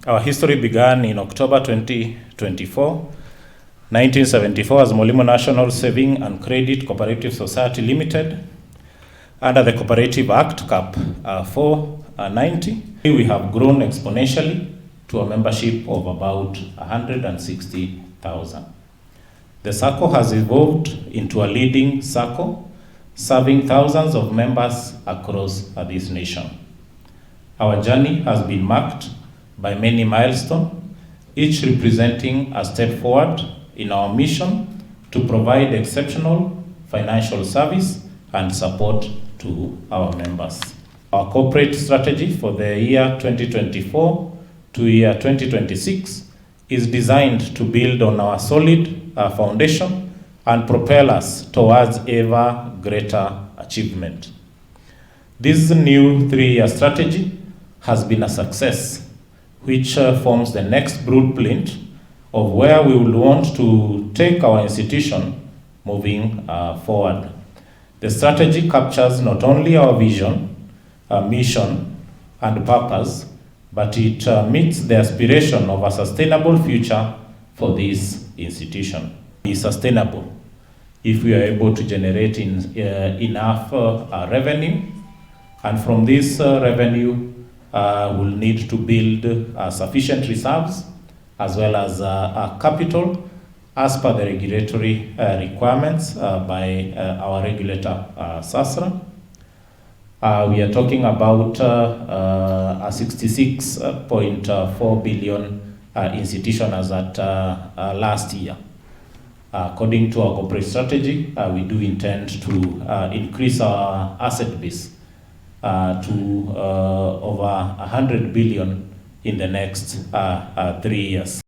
Our history began in October 2024, 1974 as Mwalimu National Saving and Credit Cooperative Society Limited under the Cooperative Act Cap 490. We have grown exponentially to a membership of about 160,000. The Sacco has evolved into a leading Sacco, serving thousands of members across this nation. Our journey has been marked by many milestones, each representing a step forward in our mission to provide exceptional financial service and support to our members. Our corporate strategy for the year 2024 to year 2026 is designed to build on our solid foundation and propel us towards ever greater achievement. This new 3-year strategy has been a success, which forms the next blueprint of where we will want to take our institution moving forward. The strategy captures not only our vision, mission, and purpose, but it meets the aspiration of a sustainable future for this institution. Be sustainable if we are able to generate enough revenue, and from this revenue we'll need to build sufficient reserves as well as capital as per the regulatory requirements by our regulator SASRA. We are talking about a 66.4 billion institution as at last year. According to our corporate strategy, we do intend to increase our asset base to over 100 billion in the next 3 years.